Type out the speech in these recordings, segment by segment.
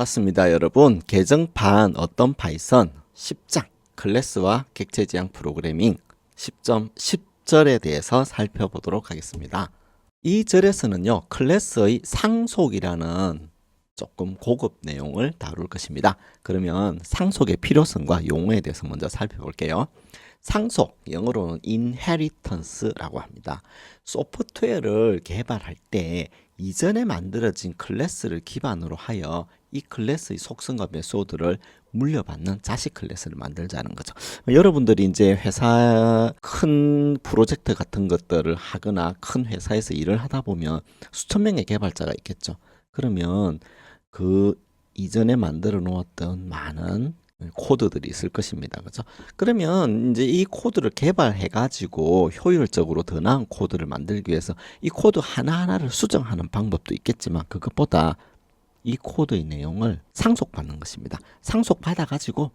반갑습니다, 여러분. 개정판 어떤 파이썬 10장 클래스와 객체 지향 프로그래밍 10점 10절에 대해서 살펴보도록 하겠습니다. 이 절에서는요, 클래스의 상속이라는 조금 고급 내용을 다룰 것입니다. 그러면 상속의 필요성과 용어에 대해서 먼저 살펴볼게요. 상속, 영어로는 inheritance라고 합니다. 소프트웨어를 개발할 때 이전에 만들어진 클래스를 기반으로 하여 이 클래스의 속성과 메소드를 물려받는 자식 클래스를 만들자는 거죠. 여러분들이 이제 회사 큰 프로젝트 같은 것들을 하거나 큰 회사에서 일을 하다 보면 수천 명의 개발자가 있겠죠. 그러면 그 이전에 만들어 놓았던 많은 코드들이 있을 것입니다. 그죠? 그러면 이제 이 코드를 개발해 가지고 효율적으로 더 나은 코드를 만들기 위해서 이 코드 하나하나를 수정하는 방법도 있겠지만 그것보다 이 코드의 내용을 상속받는 것입니다. 상속받아 가지고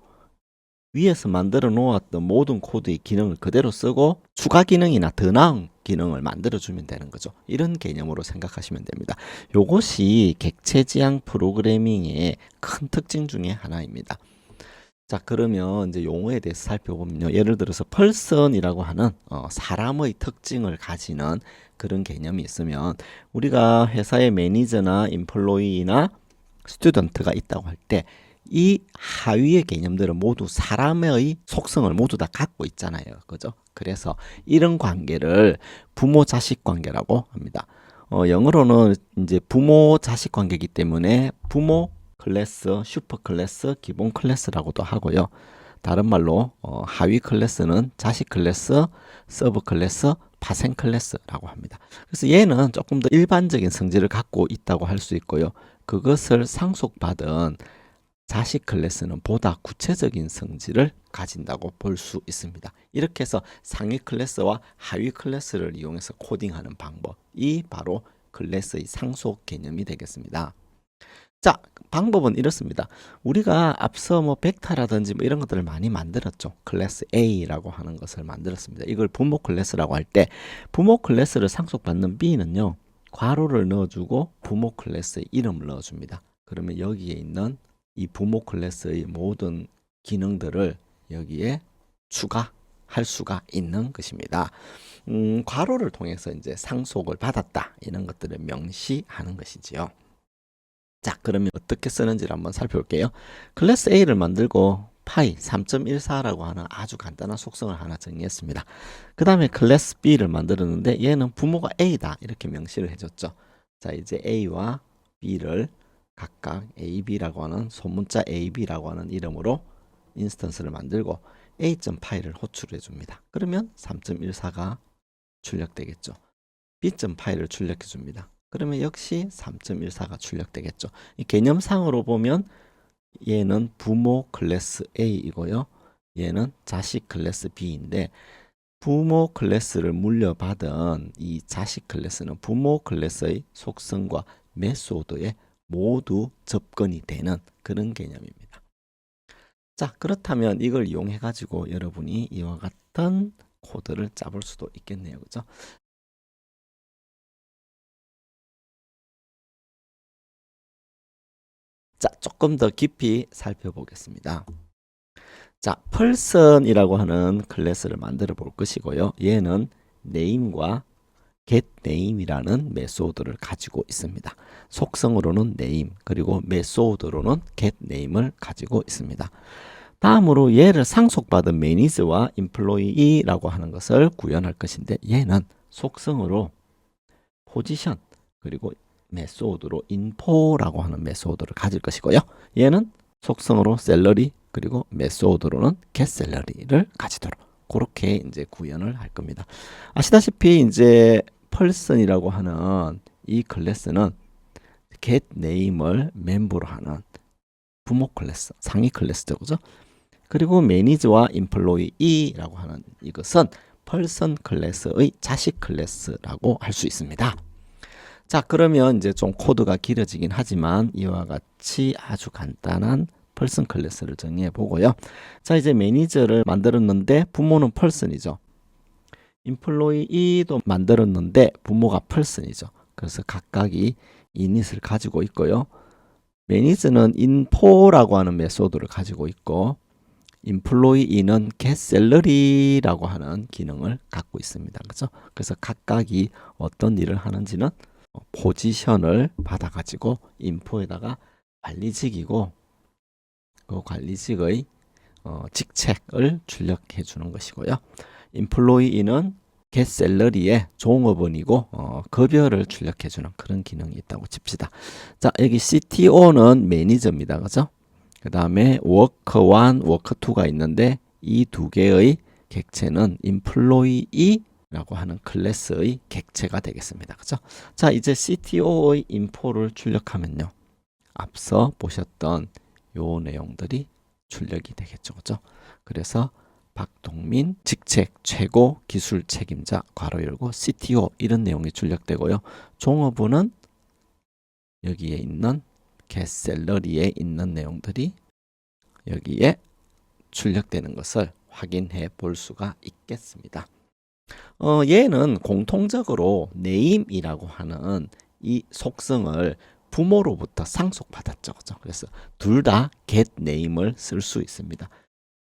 위에서 만들어 놓았던 모든 코드의 기능을 그대로 쓰고 추가 기능이나 더 나은 기능을 만들어 주면 되는 거죠. 이런 개념으로 생각하시면 됩니다. 이것이 객체 지향 프로그래밍의 큰 특징 중에 하나입니다. 자, 그러면 이제 용어에 대해서 살펴보면요. 예를 들어서 person이라고 하는 사람의 특징을 가지는 그런 개념이 있으면 우리가 회사의 매니저나 임플로이나 스튜던트가 있다고 할 때 이 하위의 개념들은 모두 사람의 속성을 모두 다 갖고 있잖아요. 그죠? 그래서 이런 관계를 부모 자식 관계라고 합니다. 영어로는 이제 부모 자식 관계이기 때문에 부모 클래스, 슈퍼 클래스, 기본 클래스라고도 하고요. 다른 말로 하위 클래스는 자식 클래스, 서브 클래스, 파생 클래스라고 합니다. 그래서 얘는 조금 더 일반적인 성질을 갖고 있다고 할 수 있고요. 그것을 상속받은 자식 클래스는 보다 구체적인 성질을 가진다고 볼 수 있습니다. 이렇게 해서 상위 클래스와 하위 클래스를 이용해서 코딩하는 방법이 바로 클래스의 상속 개념이 되겠습니다. 자, 방법은 이렇습니다. 우리가 앞서 뭐 벡터라든지 뭐 이런 것들을 많이 만들었죠. 클래스 A라고 하는 것을 만들었습니다. 이걸 부모 클래스라고 할 때 부모 클래스를 상속받는 B는요. 괄호를 넣어주고 부모 클래스의 이름을 넣어줍니다. 그러면 여기에 있는 이 부모 클래스의 모든 기능들을 여기에 추가할 수가 있는 것입니다. 괄호를 통해서 이제 상속을 받았다. 이런 것들을 명시하는 것이지요. 자, 그러면 어떻게 쓰는지를 한번 살펴볼게요. 클래스 A를 만들고 파이 3.14라고 하는 아주 간단한 속성을 하나 정리했습니다. 그 다음에 클래스 B를 만들었는데 얘는 부모가 A다 이렇게 명시를 해줬죠. 자, 이제 A와 B를 각각 AB라고 하는 소문자 AB라고 하는 이름으로 인스턴스를 만들고 A.파이를 호출해 줍니다. 그러면 3.14가 출력되겠죠. B.파이를 출력해 줍니다. 그러면 역시 3.14가 출력되겠죠. 이 개념상으로 보면 얘는 부모 클래스 A이고요. 얘는 자식 클래스 B인데 부모 클래스를 물려받은 이 자식 클래스는 부모 클래스의 속성과 메소드에 모두 접근이 되는 그런 개념입니다. 자, 그렇다면 이걸 이용해 가지고 여러분이 이와 같은 코드를 짜볼 수도 있겠네요. 그죠? 자, 조금 더 깊이 살펴보겠습니다. 자, person이라고 하는 클래스를 만들어 볼 것이고요. 얘는 name과 getName이라는 메소드를 가지고 있습니다. 속성으로는 name, 그리고 메소드로는 getName을 가지고 있습니다. 다음으로 얘를 상속받은 매니저와 employee라고 하는 것을 구현할 것인데 얘는 속성으로 포지션, 그리고 메소드로 info라고 하는 메소드를 가질 것이고요. 얘는 속성으로 셀러리, 그리고 메소드로는 getSalary를 가지도록 그렇게 이제 구현을 할 겁니다. 아시다시피 이제 person이라고 하는 이 클래스는 getName을 멤버로 하는 부모 클래스, 상위 클래스죠. 그죠? 그리고 매니저와 employee라고 하는 이것은 person 클래스의 자식 클래스라고 할 수 있습니다. 자, 그러면 이제 좀 코드가 길어지긴 하지만 이와 같이 아주 간단한 person 클래스를 정리해 보고요. 자, 이제 매니저를 만들었는데 부모는 person이죠. employee도 만들었는데 부모가 person이죠. 그래서 각각이 init을 가지고 있고요. 매니저는 info라고 하는 메소드를 가지고 있고 employee는 get salary라고 하는 기능을 갖고 있습니다. 그죠? 그래서 각각이 어떤 일을 하는지는 포지션을 받아가지고 info에다가 관리직이고 그 관리직의 직책을 출력해 주는 것이고요. employee는 get salary의 종업원이고 급여를 출력해 주는 그런 기능이 있다고 칩시다. 자, 여기 CTO는 매니저입니다. 그죠? 그 다음에 워커 1, 워커 2가 있는데 이 두 개의 객체는 employee라고 하는 클래스의 객체가 되겠습니다. 그죠? 자, 이제 CTO의 인포를 출력하면요. 앞서 보셨던 요 내용들이 출력이 되겠죠. 그죠? 그래서 박동민 직책 최고 기술 책임자 괄호 열고 CTO 이런 내용이 출력되고요. 종업원은 여기에 있는 get salary에 있는 내용들이 여기에 출력되는 것을 확인해 볼 수가 있겠습니다. 얘는 공통적으로 name이라고 하는 이 속성을 부모로부터 상속받았죠. 그죠? 그래서 둘 다 get name을 쓸 수 있습니다.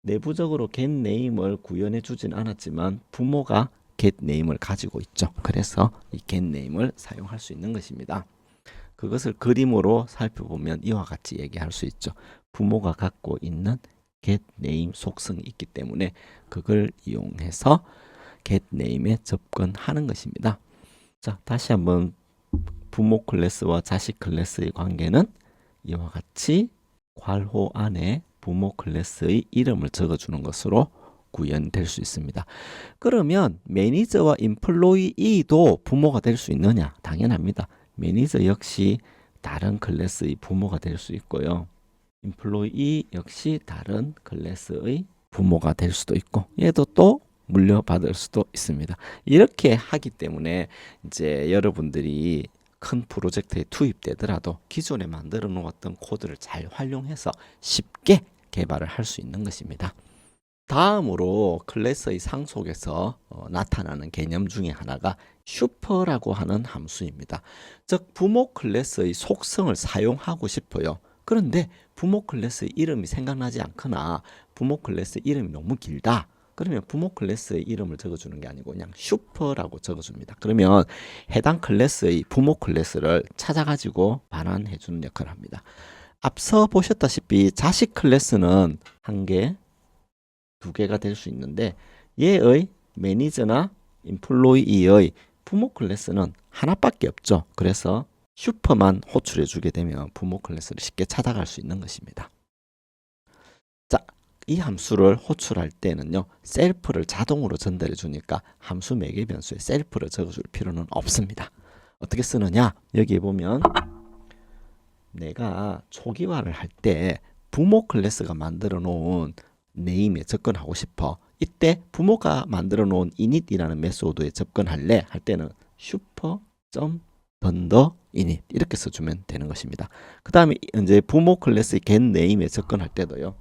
내부적으로 get name을 구현해 주진 않았지만 부모가 get name을 가지고 있죠. 그래서 이 get name을 사용할 수 있는 것입니다. 그것을 그림으로 살펴보면 이와 같이 얘기할 수 있죠. 부모가 갖고 있는 get name 속성이 있기 때문에 그걸 이용해서 get name에 접근하는 것입니다. 자, 다시 한번 부모 클래스와 자식 클래스의 관계는 이와 같이 괄호 안에 부모 클래스의 이름을 적어주는 것으로 구현될 수 있습니다. 그러면 매니저와 인플로이도 부모가 될 수 있느냐? 당연합니다. 매니저 역시 다른 클래스의 부모가 될 수 있고요. 인플로이 역시 다른 클래스의 부모가 될 수도 있고 얘도 또 물려받을 수도 있습니다. 이렇게 하기 때문에 이제 여러분들이 큰 프로젝트에 투입되더라도 기존에 만들어 놓았던 코드를 잘 활용해서 쉽게 개발을 할 수 있는 것입니다. 다음으로 클래스의 상속에서 나타나는 개념 중에 하나가 슈퍼라고 하는 함수입니다. 즉 부모 클래스의 속성을 사용하고 싶어요. 그런데 부모 클래스의 이름이 생각나지 않거나 부모 클래스 이름이 너무 길다. 그러면 부모 클래스의 이름을 적어주는 게 아니고 그냥 슈퍼라고 적어줍니다. 그러면 해당 클래스의 부모 클래스를 찾아가지고 반환해 주는 역할을 합니다. 앞서 보셨다시피 자식 클래스는 한 개, 두 개가 될 수 있는데 얘의 매니저나 인플로이의 부모 클래스는 하나밖에 없죠. 그래서 슈퍼만 호출해 주게 되면 부모 클래스를 쉽게 찾아갈 수 있는 것입니다. 자, 이 함수를 호출할 때는요. 셀프를 자동으로 전달해 주니까 함수 매개 변수에 셀프를 적어줄 필요는 없습니다. 어떻게 쓰느냐? 여기 보면 내가 초기화를 할 때 부모 클래스가 만들어 놓은 네임에 접근하고 싶어. 이때 부모가 만들어 놓은 init이라는 메소드에 접근할래 할 때는 super.bundle_init 이렇게 써주면 되는 것입니다. 그 다음에 이제 부모 클래스의 getName에 접근할 때도요.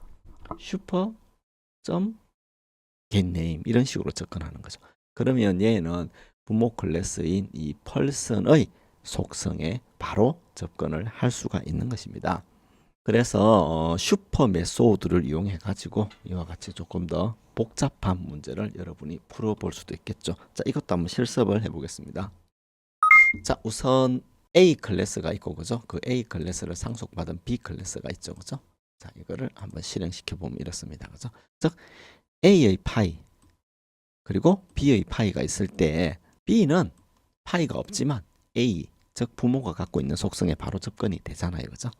super.getName 이런 식으로 접근하는 거죠. 그러면 얘는 부모 클래스인 이 person의 속성에 바로 접근을 할 수가 있는 것입니다. 그래서 슈퍼 메소드를 이용해 가지고 이와 같이 조금 더 복잡한 문제를 여러분이 풀어볼 수도 있겠죠. 자, 이것도 한번 실습을 해보겠습니다. 자, 우선 A 클래스가 있고 그죠? 그 A 클래스를 상속받은 B 클래스가 있죠, 그죠? 자, 이거를 한번 실행시켜 보면 이렇습니다, 그죠? 즉 A의 파이 그리고 B의 파이가 있을 때 B는 파이가 없지만 A 즉 부모가 갖고 있는 속성에 바로 접근이 되잖아요, 그죠?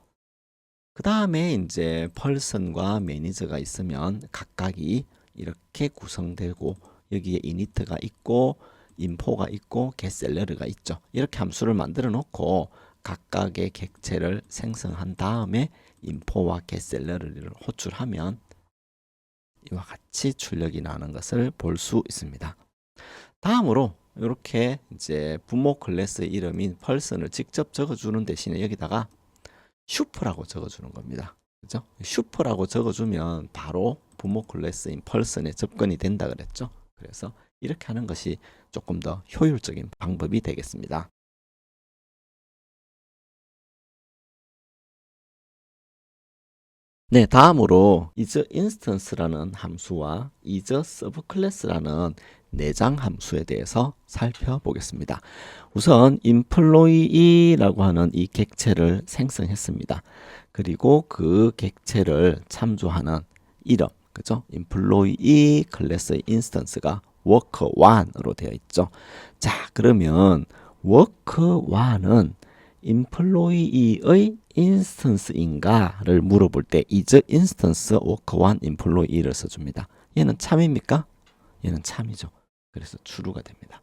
그 다음에 이제 펄슨과 매니저가 있으면 각각이 이렇게 구성되고 여기에 이니트가 있고 인포가 있고 getSalary가 있죠. 이렇게 함수를 만들어 놓고 각각의 객체를 생성한 다음에 인포와 getSalary를 호출하면 이와 같이 출력이 나는 것을 볼 수 있습니다. 다음으로 이렇게 이제 부모 클래스의 이름인 펄슨을 직접 적어주는 대신에 여기다가 슈퍼라고 적어주는 겁니다. 그죠? 슈퍼라고 적어주면 바로 부모 클래스인 펄슨에 접근이 된다 그랬죠. 그래서 이렇게 하는 것이 조금 더 효율적인 방법이 되겠습니다. 네, 다음으로 isInstance라는 함수와 isSubclass라는 내장 함수에 대해서 살펴보겠습니다. 우선 employee라고 하는 이 객체를 생성했습니다. 그리고 그 객체를 참조하는 이름, 그죠? employee 클래스의 인스턴스가 worker1으로 되어 있죠. 자, 그러면 worker1은 employee의 instance인가를 물어볼 때 is instance worker1 employee를 써줍니다. 얘는 참입니까? 얘는 참이죠. 그래서 true가 됩니다.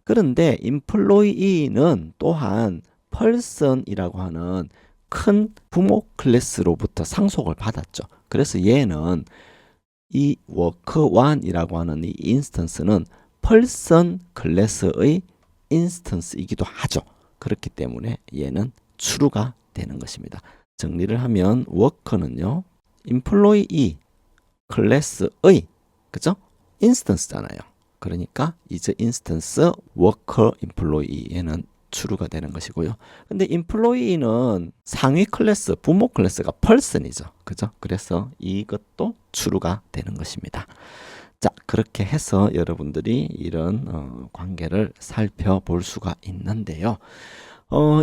그런데 employee는 또한 person이라고 하는 큰 부모 클래스로부터 상속을 받았죠. 그래서 얘는 이 worker1이라고 하는 이 인스턴스는 person 클래스의 인스턴스이기도 하죠. 그렇기 때문에 얘는 true가 되는 것입니다. 정리를 하면 worker는요, employee 클래스의, 그죠? 인스턴스잖아요. 그러니까 is instance worker employee 얘는 true가 되는 것이고요. 근데 employee는 상위 클래스, 부모 클래스가 person이죠. 그죠? 그래서 이것도 true가 되는 것입니다. 자, 그렇게 해서 여러분들이 이런 관계를 살펴볼 수가 있는데요.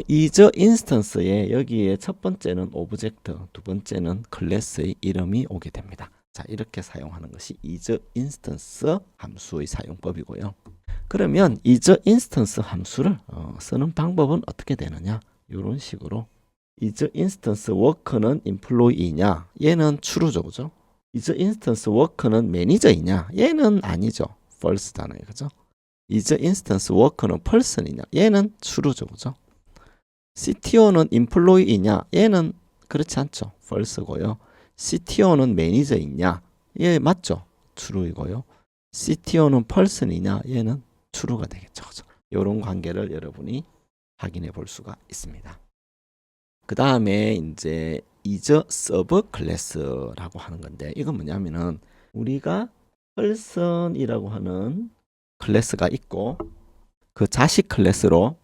is instance에 여기에 첫 번째는 오브젝트, 두 번째는 클래스의 이름이 오게 됩니다. 자, 이렇게 사용하는 것이 is instance 함수의 사용법이고요. 그러면 is instance 함수를 쓰는 방법은 어떻게 되느냐? 이런 식으로 is instance worker는 employee냐? 얘는 true죠, 그죠? is instance worker는 매니저이냐? 얘는 아니죠, false잖아요, 그죠? is instance worker는 person이냐? 얘는 true죠, 그죠? CTO는 employee이냐? 얘는 그렇지 않죠, false고요. CTO는 매니저이냐? 예, 맞죠, true이고요. CTO는 person이냐? 얘는 true가 되겠죠, 그죠? 이런 관계를 여러분이 확인해 볼 수가 있습니다. 그 다음에 이제 is subclass라고 하는 건데, 이건 뭐냐면은 우리가 person이라고 하는 클래스가 있고 그 자식 클래스로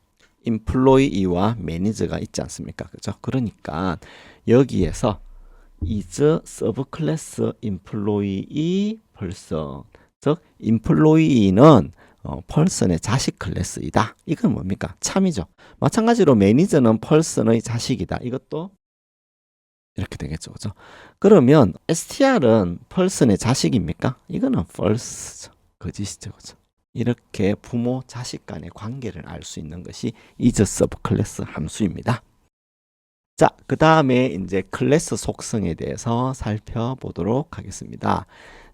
employee와 manager가 있지 않습니까? 그죠? 그러니까 여기에서 is subclass employee person, 즉 employee는 person의 자식 클래스이다. 이건 뭡니까? 참이죠. 마찬가지로 매니저는 person의 자식이다. 이것도 이렇게 되겠죠, 그죠? 그러면 str은 person의 자식입니까? 이거는 false죠, 거짓이죠, 그죠? 이렇게 부모 자식 간의 관계를 알 수 있는 것이 is subclass 함수입니다. 자, 그 다음에 이제 클래스 속성에 대해서 살펴보도록 하겠습니다.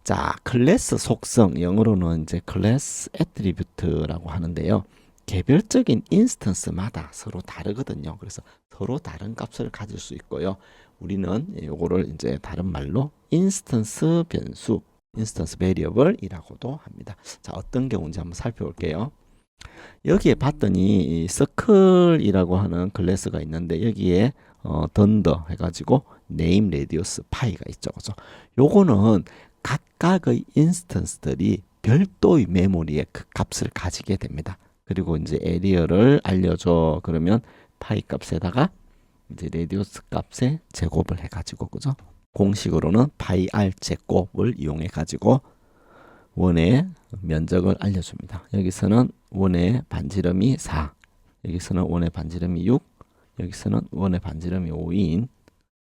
자, 클래스 속성, 영어로는 이제 클래스 애트리뷰트라고 하는데요. 개별적인 인스턴스마다 서로 다르거든요. 그래서 서로 다른 값을 가질 수 있고요. 우리는 이거를 이제 다른 말로 인스턴스 변수, 인스턴스 베리어블이라고도 합니다. 자, 어떤 경우인지 한번 살펴볼게요. 여기에 봤더니 이 서클이라고 하는 클래스가 있는데 여기에 던더 해가지고 네임 레디우스 파이가 있죠, 그죠? 요거는 각각의 인스턴스들이 별도의 메모리에 그 값을 가지게 됩니다. 그리고 이제 에리어를 알려줘. 그러면 파이 값에다가 이제 레디우스 값에 제곱을 해가지고, 그죠? 공식으로는 파이 r 제곱을 이용해 가지고 원의 면적을 알려줍니다. 여기서는 원의 반지름이 4, 여기서는 원의 반지름이 6, 여기서는 원의 반지름이 5인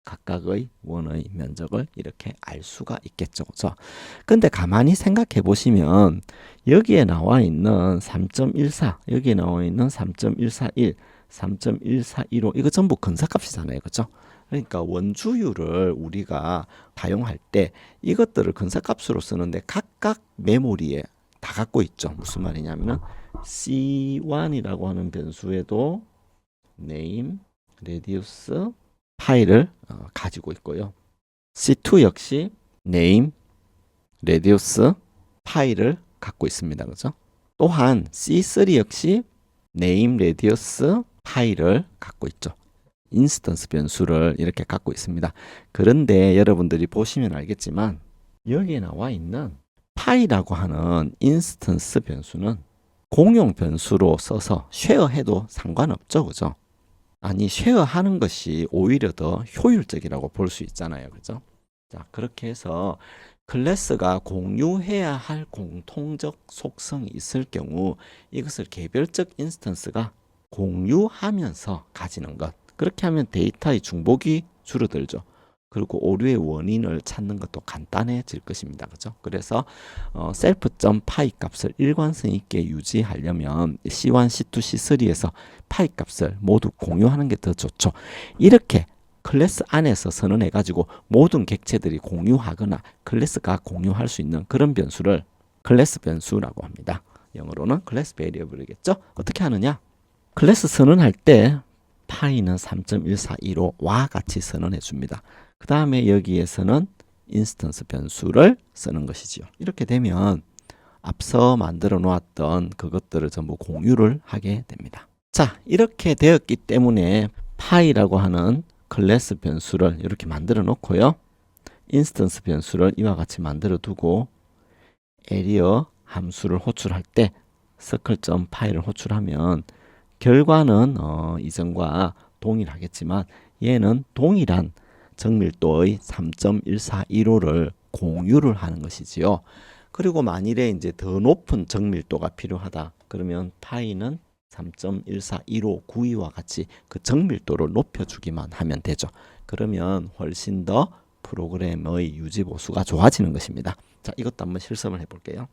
각각의 원의 면적을 이렇게 알 수가 있겠죠, 그죠? 근데 가만히 생각해 보시면 여기에 나와 있는 3.14, 여기에 나와 있는 3.141, 3.142로 이거 전부 근사값이잖아요, 그죠? 그러니까 원주율을 우리가 사용할 때 이것들을 근사값으로 쓰는데 각각 메모리에 다 갖고 있죠. 무슨 말이냐면은 C1이라고 하는 변수에도 name, reduce, 파일을 가지고 있고요. C2 역시 name, reduce, 파일을 갖고 있습니다. 그죠? 또한 C3 역시 name, reduce, 파일을 갖고 있죠. 인스턴스 변수를 이렇게 갖고 있습니다. 그런데 여러분들이 보시면 알겠지만 여기에 나와 있는 파이라고 하는 인스턴스 변수는 공용 변수로 써서 쉐어해도 상관없죠, 그죠? 아니, 쉐어하는 것이 오히려 더 효율적이라고 볼 수 있잖아요, 그죠? 자, 그렇게 해서 클래스가 공유해야 할 공통적 속성이 있을 경우 이것을 개별적 인스턴스가 공유하면서 가지는 것. 그렇게 하면 데이터의 중복이 줄어들죠. 그리고 오류의 원인을 찾는 것도 간단해질 것입니다. 그죠? 그래서 self.py 값을 일관성 있게 유지하려면 C1, C2, C3에서 파이 값을 모두 공유하는 게 더 좋죠. 이렇게 클래스 안에서 선언해 가지고 모든 객체들이 공유하거나 클래스가 공유할 수 있는 그런 변수를 클래스 변수라고 합니다. 영어로는 클래스 베리어블이겠죠? 어떻게 하느냐? 클래스 선언할 때 파이는 3.1415와 같이 선언해 줍니다. 그 다음에 여기에서는 인스턴스 변수를 쓰는 것이지요. 이렇게 되면 앞서 만들어 놓았던 그것들을 전부 공유를 하게 됩니다. 자, 이렇게 되었기 때문에 파이라고 하는 클래스 변수를 이렇게 만들어 놓고요. 인스턴스 변수를 이와 같이 만들어 두고 에리어 함수를 호출할 때 circle.py를 호출하면 결과는 이전과 동일하겠지만 얘는 동일한 정밀도의 3.1415를 공유를 하는 것이지요. 그리고 만일에 이제 더 높은 정밀도가 필요하다. 그러면 파이는 3.141592와 같이 그 정밀도를 높여주기만 하면 되죠. 그러면 훨씬 더 프로그램의 유지 보수가 좋아지는 것입니다. 자, 이것도 한번 실습을 해볼게요.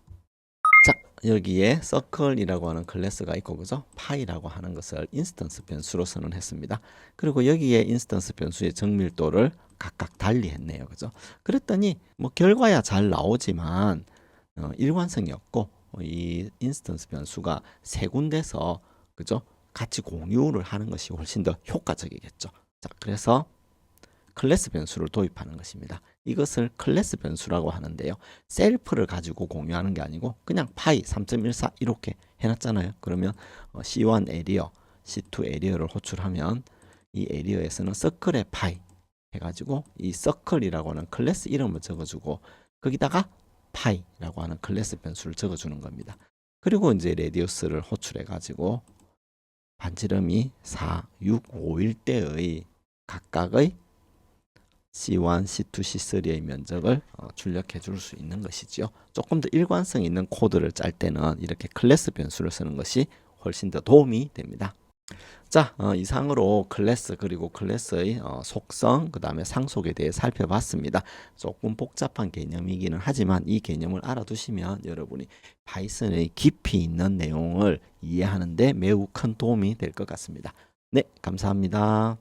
자, 여기에 circle이라고 하는 클래스가 있고, 그죠? 파이라고 하는 것을 인스턴스 변수로 선언했습니다. 그리고 여기에 인스턴스 변수의 정밀도를 각각 달리 했네요. 그죠? 그랬더니 뭐 결과야 잘 나오지만 일관성이 없고 이 인스턴스 변수가 세 군데서 그죠? 같이 공유를 하는 것이 훨씬 더 효과적이겠죠. 자, 그래서 클래스 변수를 도입하는 것입니다. 이것을 클래스 변수라고 하는데요. 셀프를 가지고 공유하는 게 아니고 그냥 파이 3.14 이렇게 해놨잖아요. 그러면 C1 에리어, C2 에리어를 호출하면 이 에리어에서는 서클의 파이 해가지고 이 서클이라고 하는 클래스 이름을 적어주고 거기다가 파이라고 하는 클래스 변수를 적어주는 겁니다. 그리고 이제 레디우스를 호출해가지고 반지름이 4, 6, 5일 때의 각각의 C1, C2, C3의 면적을 출력해 줄 수 있는 것이죠. 조금 더 일관성 있는 코드를 짤 때는 이렇게 클래스 변수를 쓰는 것이 훨씬 더 도움이 됩니다. 자, 이상으로 클래스 그리고 클래스의 속성, 그 다음에 상속에 대해 살펴봤습니다. 조금 복잡한 개념이기는 하지만 이 개념을 알아두시면 여러분이 파이썬의 깊이 있는 내용을 이해하는 데 매우 큰 도움이 될 것 같습니다. 네, 감사합니다.